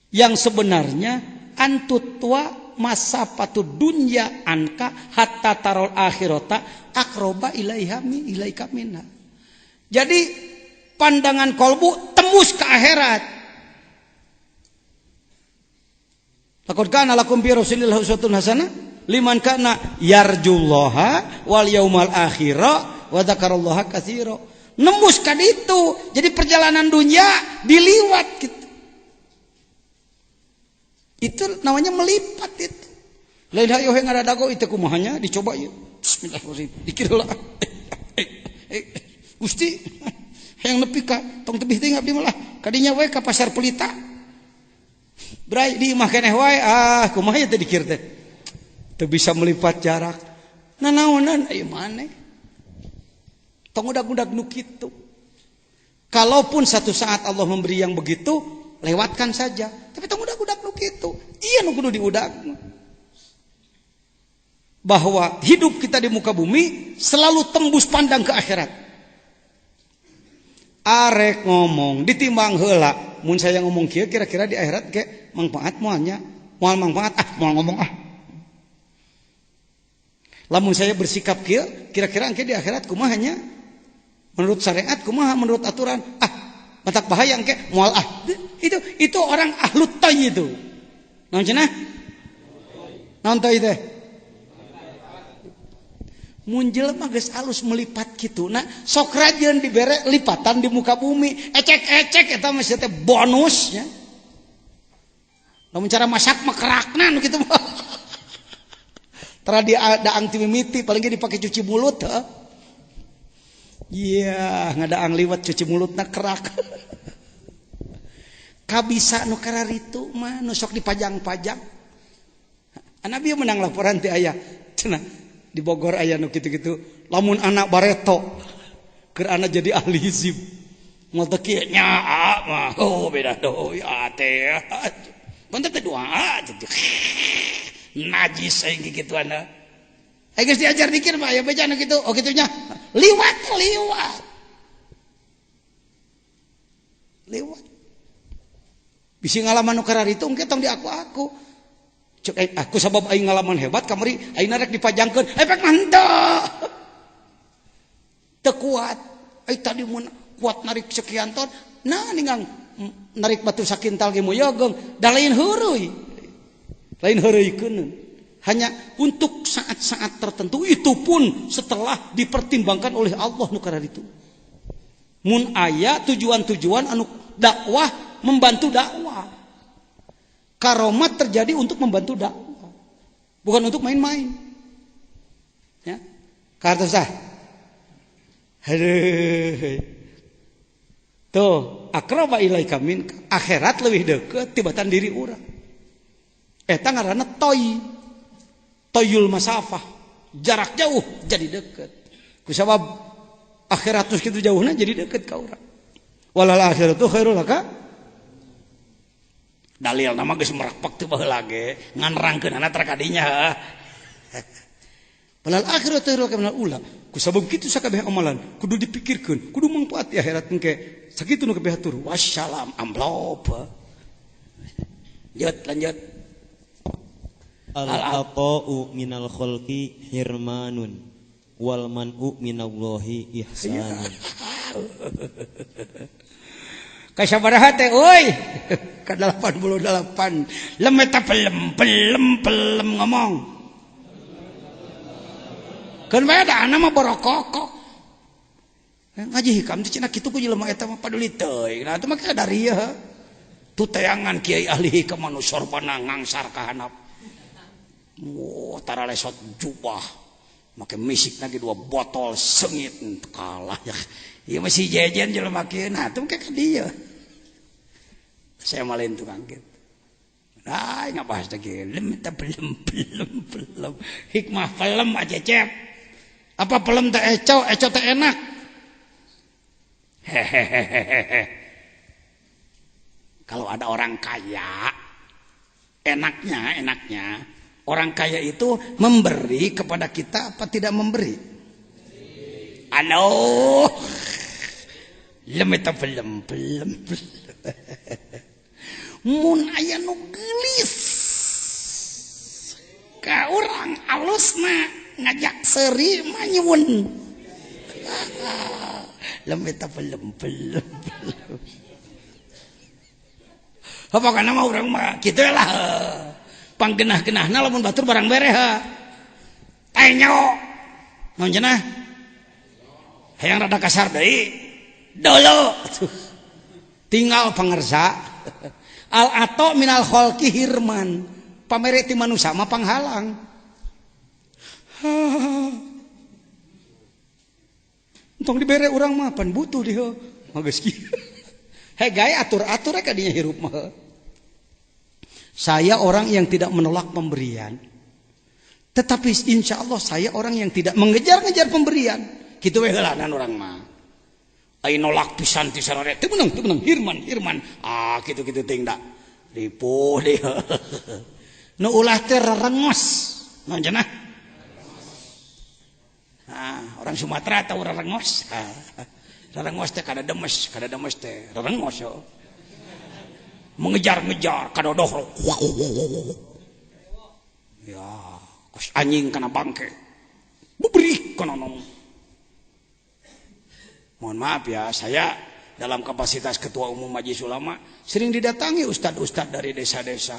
Yang sebenarnya antutwa masa patud dunya anka hatta tarol akhirata akroba ilaika minha. Jadi pandangan kolbu tembus ke akhirat. Laqad kana lakum fi Rasulillah uswatun hasanah liman kana yarjullaha wal yaumal akhira wa dzakarallaha katsira. Nembus ka ditu. Jadi perjalanan dunia diliwat gitu. Itu namanya melipat itu. Lain hayo yang ada dago itu kumahanya dicoba yuk. Bismillahirrahmanirrahim. Dikira lah. Gusti yang nepi ka tong tebih teh ngabdi malah kadinya we ka pasar Pelita. Brai di imah keneh wae kumaha teh dikir teh. Teu bisa melipat jarak. Nanaonan aya maneh. Tong udag-udag nu kitu. Kalaupun satu saat Allah memberi yang begitu, lewatkan saja. Tapi tong udag-udag nu kitu. Iya nu kudu diudag. Bahwa hidup kita di muka bumi selalu tembus pandang ke akhirat. Arek ngomong ditimbang heula mun saya ngomong kieu kira-kira di akhirat ge manfaat moalnya moal manfaat moal ngomong lamun saya bersikap kieu kira-kira engke di akhirat kumaha nya menurut syariat kumaha menurut aturan matak bahaya engke moal itu orang ahlut tay itu naon cenah naon tay teh mun jelema geus alus melipat kitu nah sok rajeun dibere lipatan di muka bumi ecek-ecek eta mah teh bonusnya lamun cara masak mah kerakna nu kitu mah tara di daang ti mimiti paling ge dipake cuci mulut Iya, ngadaang liwat cuci mulutna kerak. Kabisa nu kararitu mah nu sok dipajang-pajang. Nabi menang laporan ti aya. Cenah di Bogor aya nu kitu-kitu. Lamun anak bareto keur anak jadi ahli hizib. Moal teu kieu nyaa mah. Oh beda doh ya teh. Pantep teh doa najis aing kituana. Aing geus diajar dikir mah aya beja nu kitu. Oh kitunya. Liwat. Bisi ngalaman nu kararitu engke tong diaku-aku. Cek aku sabab aing ngalaman hebat kamari aing rek dipajangkeun efek mantap. Teu kuat. Ai tadi mun kuat narik sekian ton, nah ningang narik batu sakintal ge moyogong, da lain heureui. Lain heureuikeun. Hanya untuk saat-saat tertentu, itu pun setelah dipertimbangkan oleh Allah nu kararitu. Mun aya tujuan-tujuan anu dakwah membantu dakwah. Karomat terjadi untuk membantu dakwah, bukan untuk main-main. Ya, kartu sah. Tuh, akraba ilaika min, akhirat lebih dekat tibatan diri urang. Eta ngaranna toyul masafah, jarak jauh jadi dekat. Kusabab akhirat terus kitu jauhna jadi dekat ka urang. Walal akhiratu khairul laka. Dalil nama geus merakpak teu baheula ge ngan rangkeunana tara kadinya. Walal akhiratu khairul laka minal ula. Kusabab kitu sakabeh amalan kudu dipikirkeun, kudu mangpaat di akhirat engke. Sakitu nu kabeh atur. Wassalam amplop. Lanjut. Al-ata'u minal khalqi hirmanun wal man'u minallahi ihsanun. Ka sabaraha teh euy? Ka 88. Lemeta pelem ngomong. Keun bae da ana mah borokokok. Ngaji hikam teh cenah kitu ku jelema eta mah paduli teuing. Nah teu mah dari ya. Tu tayangan kiai ahli hikam anu sorbana ngangsar ka handap. Tara lesot jubah make misik lagi 2 botol sengit kalah ya. Ieu masih jejen jelema kieu nah teu ka dieu. Saya malain tukang kitu. Nah, ngabahas lagi lem belum. Hikmah pelem aja cep. Apa pelem teh eco teh enak. Hehehe. Kalau ada orang kaya, enaknya orang kaya itu memberi kepada kita apa tidak memberi? Aduh, lemeta belum. Mun aya nu geulis ka urang alusna ngajak seuri mah nyuwun. Lemeta belum. Apa kana mah urang mah kitu lah. Panggenah-genahna lamun batur barang bereha. Tanyo. Naon cenah? Hayang rada kasar deui. Dolo. Tinggal pangersa. Al-ato minal khalqi hirman. Pamere ti manusia mah panghalang. Entong dibere urang mah pan butuh dieu. Mah geus kieu. He gawe atur-atur ka dinya hirup mah. Saya orang yang tidak menolak pemberian. Tetapi insya Allah saya orang yang tidak mengejar-ngejar pemberian. Gitu we heulanan urang mah. Ai nolak pisan ti sarare. Teu menang hirman. Ah kitu-kitu teuing da. Ripuh deui. Nu ulah teh rerengos. Naon cenah? Orang Sumatera tahu rerengos. Rerengos teh kada demes teh rerengos yo. Mengejar-ngejar kadodoh. Ya, kos anjing kana bangke. Bubrik kana nong. Mohon maaf ya, saya dalam kapasitas ketua umum Majelis Ulama sering didatangi ustadz-ustadz dari desa-desa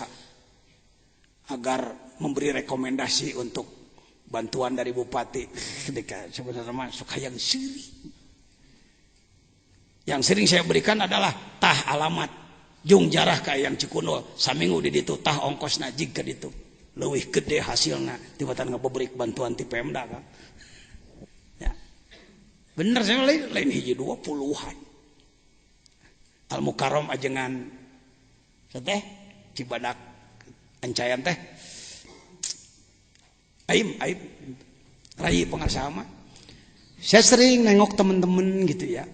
agar memberi rekomendasi untuk bantuan dari bupati. Ketika sebenarnya masuk yang siri. Yang sering saya berikan adalah tah alamat jung jarah ka yang Cikundul saminggu di ditu tah ongkosna jig ka ditu leuwih gede hasilna tibatan ngabebrik bantuan ti Pemda kan. Ya. Bener saya lain hiji 20-an. Al Mukarram ajengan teh Cibadak Ancayan teh. Aim rai pengasama. Saya sering nengok teman-teman gitu ya.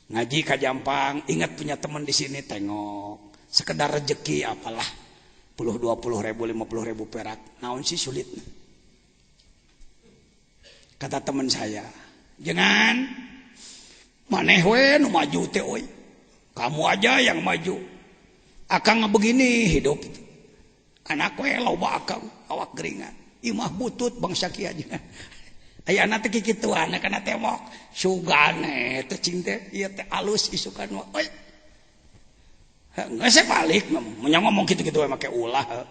Ngaji ka Jampang, ingat punya teman di sini tengok. Sekedar rezeki apalah. 10 20 ribu 50 ribu perak. Naon sih sulit. Kata teman saya, jangan maneh we nu maju teh oi. Kamu aja yang maju. Akang begini hidup. Anak we loba akang awak geringan. Imah butut bangsa kieu aja. Aya anak teh kikituan kana temok sugane teh cing teh ieu teh alus isukan mah. Oi. Enggak saya balik ngomong gitu-gitu make ulah.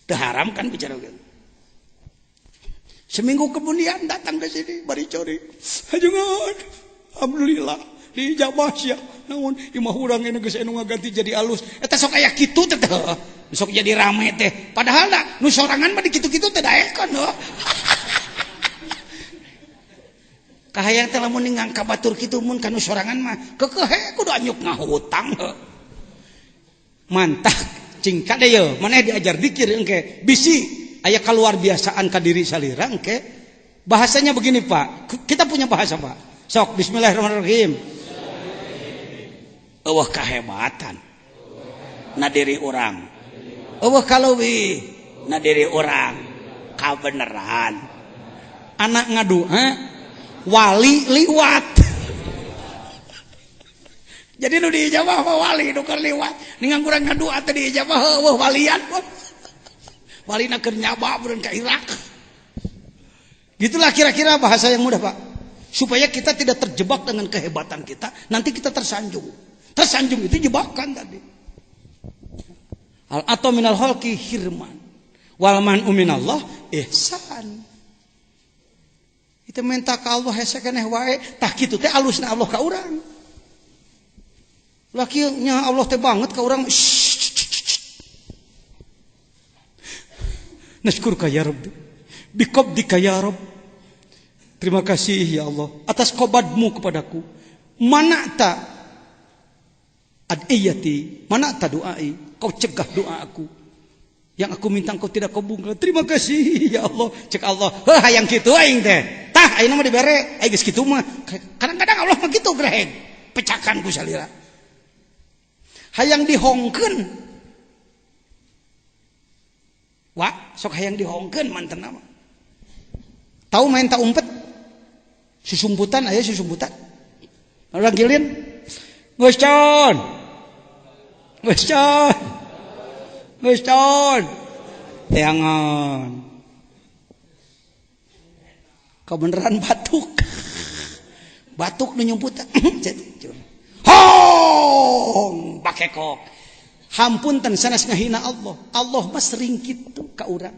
Teu haram kan bicara gitu. Seminggu kemudian datang ke sini bari cori. Hajengan. Alhamdulillah dijabah sia. Namun imah urang ini geus anu ngaganti jadi alus. Eta sok aya kitu teh. Sok jadi rame teh. Padahal da nu sorangan mah di kitu-kitu teh daekon heuh. Kahayang teh lamun ngangka batur kitu mun ka nu sorangan mah kekehe kudu anyuk ngahutang heuh. Mantap cing ka deui maneh diajar dikir engke bisi aya kaluar biasaan ka diri salira engke. Bahasanya begini Pak. Kita punya bahasa Pak. Sok bismillahirrahmanirrahim. Eueuh kahebatan na diri urang. Eueuh kaleuwih na diri urang. Kabeneran. Anak ngadu, wali liwat. Jadi nu diijabah wali nu keur liwat. Ningan urang ngadu atuh diijabah heueuh walian. Walina keur nyaba beureun ka Irak. Gitulah kira-kira bahasa yang mudah Pak. Supaya kita tidak terjebak dengan kehebatan kita, nanti kita tersanjung. Tersanjung itu jebakan tadi. Al-atau minal khalqi hirman. Wal man'u minallah ihsan. Kita minta ka Allah hese keneh wae, tah kitu teh alusna Allah ka urang. Lakinya Allah teh banget ka urang. Nashkuruka ya Rabbi. Biqabdika ya Rabb. Terima kasih ya Allah atas qobadmu kepadaku. Mana'ta adiyati, mana'ta du'ai. Kau cegah doa aku. Yang aku minta kau tidak kabulkan. Terima kasih ya Allah. Cek Allah, heuh hayang kitu aing teh. Tah ayeuna mah dibere, aing geus kitu mah. Kadang-kadang Allah mah kitu greheng. Pecakan ku salira. Hayang dihongkeun. Wah, sok hayang dihongkeun mantenna mah. Tahu main tak umpet? Susumputan aya susumputan. Orang gilin. Geus con. Geus con. Geus con. Teangan. Kebeneran batuk. Batuk nu nyumputan. Hong, bakekok. Hampunten sanes ngahina Allah. Allah mah sering kitu ka urang.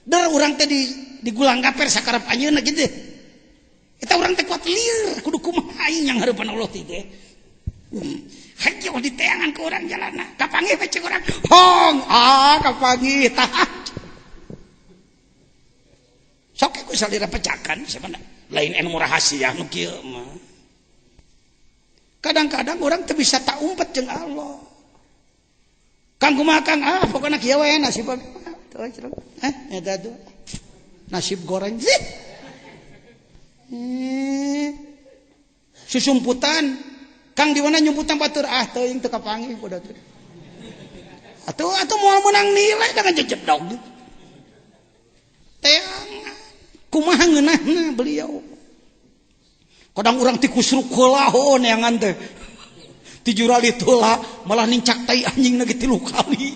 Dar urang teh di gulang gaper sakarep anjeunna kitu. Kita orang teh kuat lieur, kudu kumaha aing yang hareupan Allah teh ge. Hayo diteangan ke urang jalanna. Kapanggih bae cek urang. Hong, kapanggih tah. Sok ku salira pecakan sebenarnya. Lain anu rahasia nu kieu mah. Kadang-kadang orang teh bisa tak umpet jeung Allah. Kang kumaha Kang? Pokona kieu we nasib eta tuh. Nasib goreng sih. Susumputan Kang di mana nyumputan batur teuing teu kapanggih kudu teh. Atuh moal menang nilai dengan jejedog. Teangan. Kumaha ngeunahna beliau. Kadang urang ti kusruk heula neangan teh. Ti jurali heula malah nincak tai anjingna ge 3 kali.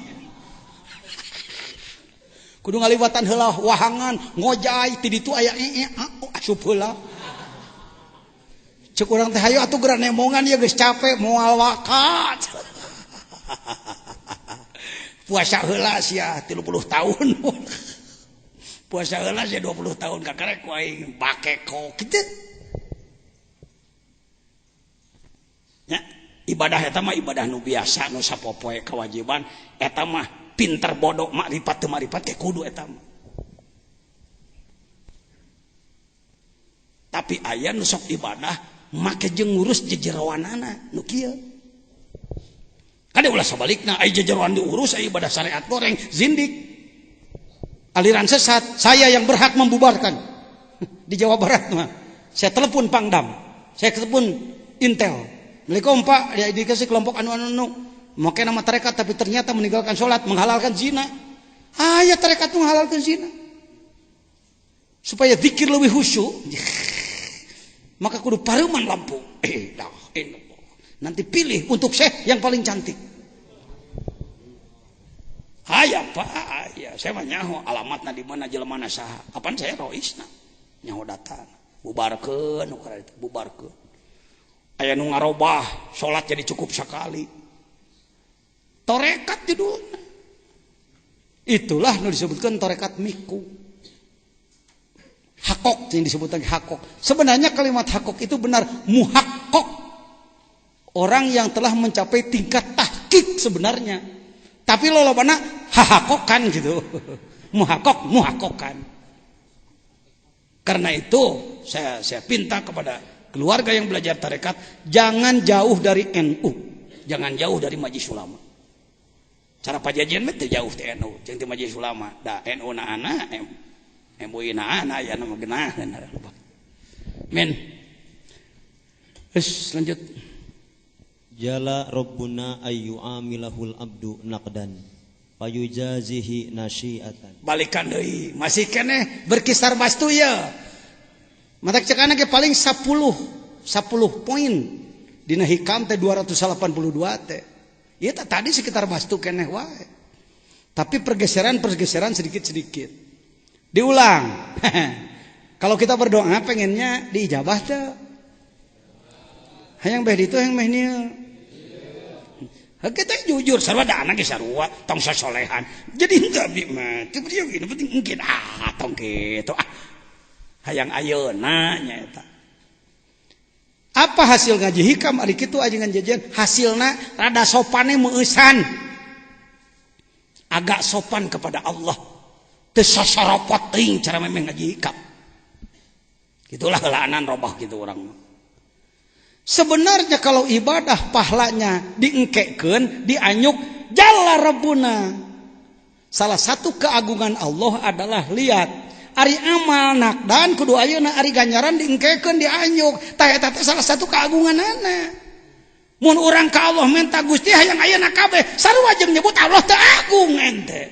Kudu ngaliwatan heula wahangan ngojay ti ditu aya asup heula. Cek urang teh hayu atuh geura nemongan ieu geus capek moal wakat. Puasa heula sia 30 tahun. Puasa heula sia 20 tahun kakarek ku aing bakeko kitu. Ya, ibadah eta mah ibadah nu biasa nu sapopoe kewajiban eta mah pinter bodoh makrifat teu makrifat ke kudu eta mah. Tapi aya nu sok ibadah make jeung ngurus jejerawanana nu kieu. Kada ulah sabalikna aya jejerawan diurus aya ibadah syariat goreng zindik. Aliran sesat, saya yang berhak membubarkan. Di Jawa Barat mah. Saya telepon Pangdam, saya telepon Intel. Assalamualaikum Pak, ya dikasih kelompok anu make nama tarekat tapi ternyata meninggalkan sholat, menghalalkan zina. Ya tarekat menghalalkan zina. Supaya zikir lebih khusyuk, maka kudu pareuman lampu. Nanti pilih untuk syekh yang paling cantik. Ya Pak, ya saya mah nyaho alamatna di mana jelemana saha. Kapan saya roisna? Nyaho datang. Bubarkeun nu kareta bubarkeun. Aya nu ngarobah salat jadi cukup sekali. Torekat judulna. Itulah nu disebutkan torekat miku. Hakok yang disebut lagi hakok. Sebenarnya kalimat hakok itu benar muhakkok. Orang yang telah mencapai tingkat tahqiq sebenarnya. Tapi lolobana hahakokan gitu. Muhakokan. Karena itu saya pinta kepada keluarga yang belajar tarekat, jangan jauh dari NU, jangan jauh dari Majelis Ulama. Cara pajajian mah teu jauh ti NU, jeung ti Majelis Ulama. Da NU na ana, MUI na ana aya nama genah. Men. Lanjut. Jala Rabbuna ayyu amilahul abdu naqdan fayujazihi nasyiatan. Balikan deui, masih keneh berkisar bastu ya. Matak cekana ge paling 10 poin dina hikam teh 282 teh. Ieu tadi sekitar bastu keneh wae. Tapi pergeseran sedikit-sedikit. Diulang. Kalau kita berdoa pengennya diijabah teh. Hayang beh ditu hayang beh nieu. Kita jujur sarua anak ge sarua tong sasolehan. Jadi henteu abdi mah teu beureum gini penting engke tong kitu hayang ayeuna nya eta. Apa hasil ngaji hikam ari kitu ajengan jajan hasilna rada sopane meueusan. Agak sopan kepada Allah. Teu sasaropot teuing cara memeh ngaji hikam. Gitulah heulaanan robah gitu urang mah. Sebenarnya kalau ibadah pahlanya diengkekeun, dianyuk jalla rabbuna. Salah satu keagungan Allah adalah lihat ari amal nakdan kudu ayeuna ari ganjaran diengkekeun dianyuk. Tah eta teh salah satu keagunganana. Mun urang ka Allah minta Gusti hayang ayeuna kabeh sarua jeung nyebut Allah teu agung ente.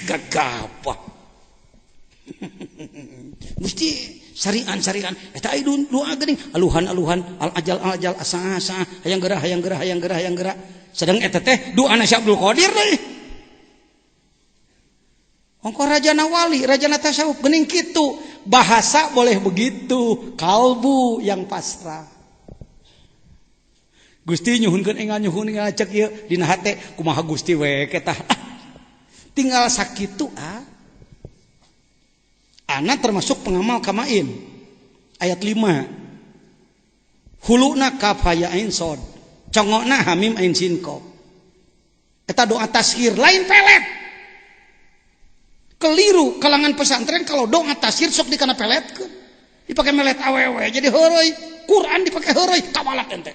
Gagapah. Gusti sarian eta aya doa geuning aluhan al ajal asa hayang geura sedang eta teh doana Syekh Abdul Qadir deui ongko rajana wali rajana tasawuf geuning kitu bahasa boleh begitu kalbu yang pasrah Gusti nyuhunkeun engal nyuhun ngacek ieu dina hate kumaha Gusti we ketah tinggal sakitu Ana termasuk pengamal kamain ayat 5 huluna kaf ya ain sod congokna hamim ain sin qaf eta doa tashir lain pelet keliru kalangan pesantren kalau doa tashir sok dikana peletkeun dipake melet awewe jadi heureuy Quran dipake heureuy kawalat ente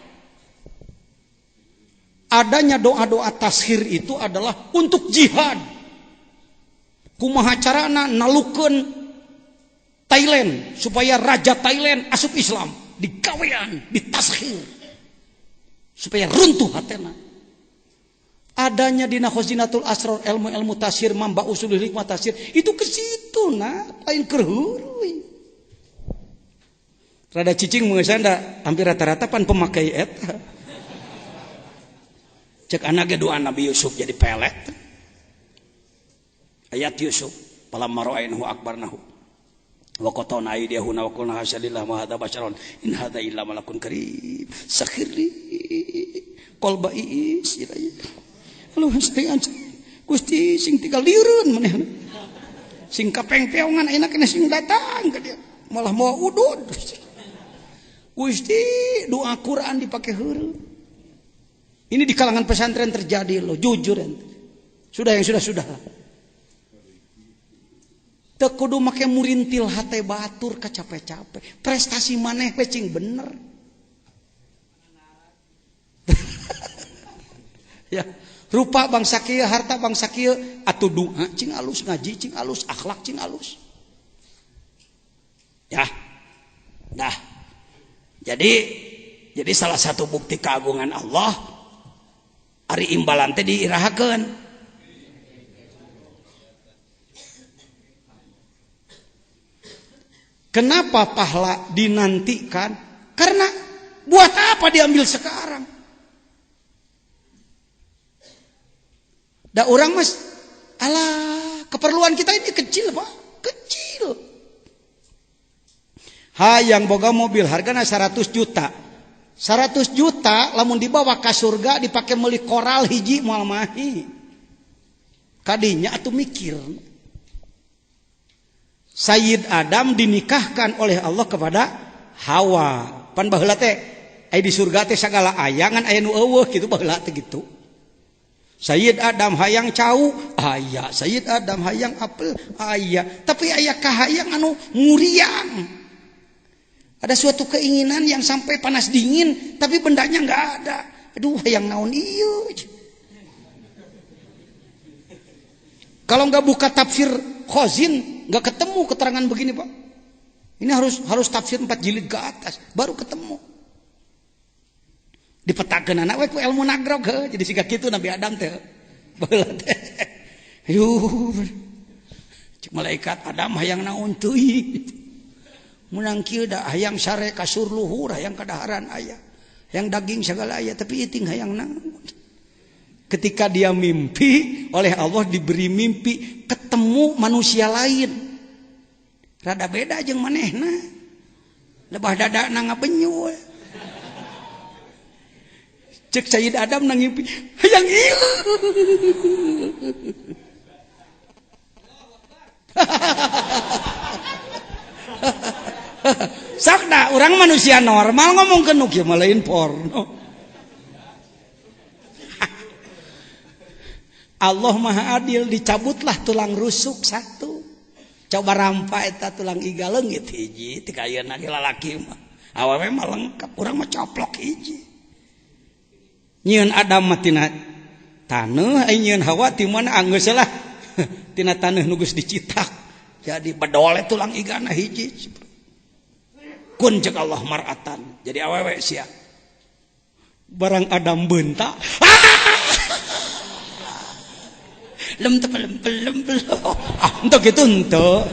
adanya doa-doa tashir itu adalah untuk jihad kumaha carana nalukeun Thailand supaya raja Thailand asup Islam digawean ditashir supaya runtuh hatena adanya dina khazinatul asrar ilmu tashir mamba usulul hikmah tashir itu ke situ lain keur heureui rada cicing meusan da hampir rata-rata pan pemakai eta cek anak ge doa Nabi Yusuf jadi pelet ayat Yusuf falamma ra'aynahu akbarnahu wa qatana aydiyahuna wa qulna hasyalillah ma hadza basharon in hadza illa malakun karim sakhiri qalbai siraya halo sayang Gusti sing tinggal lireun manehna sing kapengpeongan ayeuna kena sing datang ka dia malah moal udud Gusti doa Quran dipake heureuh ini di kalangan pesantren terjadi loh jujur ente sudah yang sudah teu kudu make murintil hate batur kacape-cape. Prestasi maneh we cing bener. Ya, rupa bangsa kieu, harta bangsa kieu, atuh duha cing alus, ngaji cing alus, akhlak cing alus. Ya. Dah. Jadi salah satu bukti keagungan Allah ari imbalan teh diirahakeun. Kenapa pahala dinantikan? Karena buat apa diambil sekarang? Da orang mas, alah keperluan kita ini kecil pak, kecil. Hayang boga mobil hargana 100 juta. 100 juta lamun dibawa ke surga dipakai meuli koral hiji moal mahi. Kadinya atuh mikir. Sayyid Adam dinikahkan oleh Allah kepada Hawa. Pan baheula teh aya di surga teh sagala aya ngan aya nu eueuh kitu baheula teh gitu. Sayyid Adam hayang cau aya, Sayyid Adam hayang apel aya, tapi aya kahayang anu muriang. Ada suatu keinginan yang sampai panas dingin tapi bendanya enggak ada. Aduh hayang naon ieu. Kalau enggak buka tafsir Khazin nggak ketemu keterangan begini pak. Ini harus tafsir 4 jilid ke atas baru ketemu. Dipetakeun anak we ku ilmu nagrog he. Jadi siga kitu Nabi Adam teh. Baheula teh. Yuh. Cik malaikat Adam hayang naon teuing. Munang kieu da hayang sare kasur luhur, hayang kadaharan aya. Hayang daging segala aya tapi iting hayang naon. Ketika dia mimpi oleh Allah diberi mimpi ketemu manusia lain rada beda jeung manehna lebah dadana ngabenyu cek Sayyid Adam nang ngimpi hayang ieu sakda urang manusia normal ngomongkeun nu kieu mah lain porno. Allah Maha Adil, dicabutlah tulang rusuk satu. Coba rampa eta tulang iga leungit hiji, tika ayeuna ge lalaki mah. Awewe mah lengkap, urang mah coplok hiji. Nyieun Adam mah tina taneuh, ai nyieun Hawa ti mana anggeus lah. Tina taneuh nu geus dicitak. Jadi bedole tulang igana hiji. Kun cek Allah mar'atan. Jadi awewe sia. Barang Adam beuntak. Lem untuk itu untuk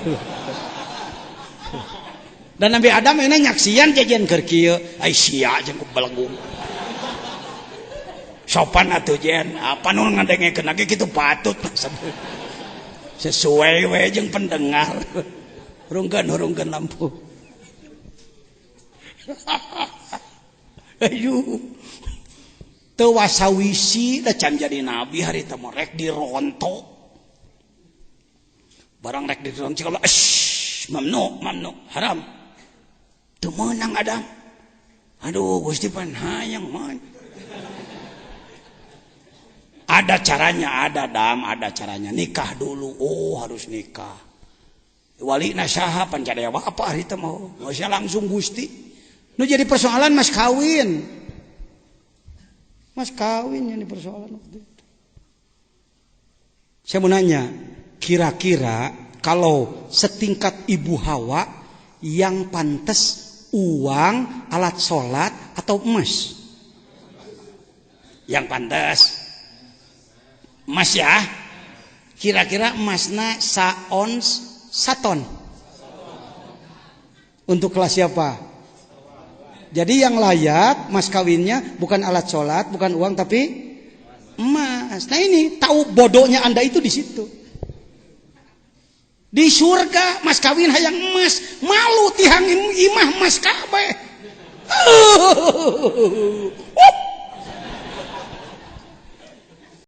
dan Nabi Adam ini nyaksian jajan keur kieu ai sia jeung belenggung sopan atuh jen apa nu ngadengekeun lagi kitu patut sesuai we jeung pendengar hurungkeun lampu ayo teu wasawisi da can jadi nabi hari teh rek dironto barang rek dironto kalau mamnu haram teu meunang Adam aduh Gusti pan hayang man ada caranya ada caranya nikah dulu harus nikah wali nasaha pan cadaya apa hari teh mau geus langsung Gusti nu jadi persoalan mas kawin yang persoalan waktu itu. Saya mau nanya, kira-kira kalau setingkat Ibu Hawa yang pantas uang, alat sholat atau emas? Yang pantas emas ya. Kira-kira emasna saons saton. Untuk kelas siapa? Jadi yang layak mas kawinnya bukan alat sholat, bukan uang tapi emas. Nah ini tahu bodohnya Anda itu di situ. Di surga mas kawin hayang emas, malu tihang imah emas kabeh.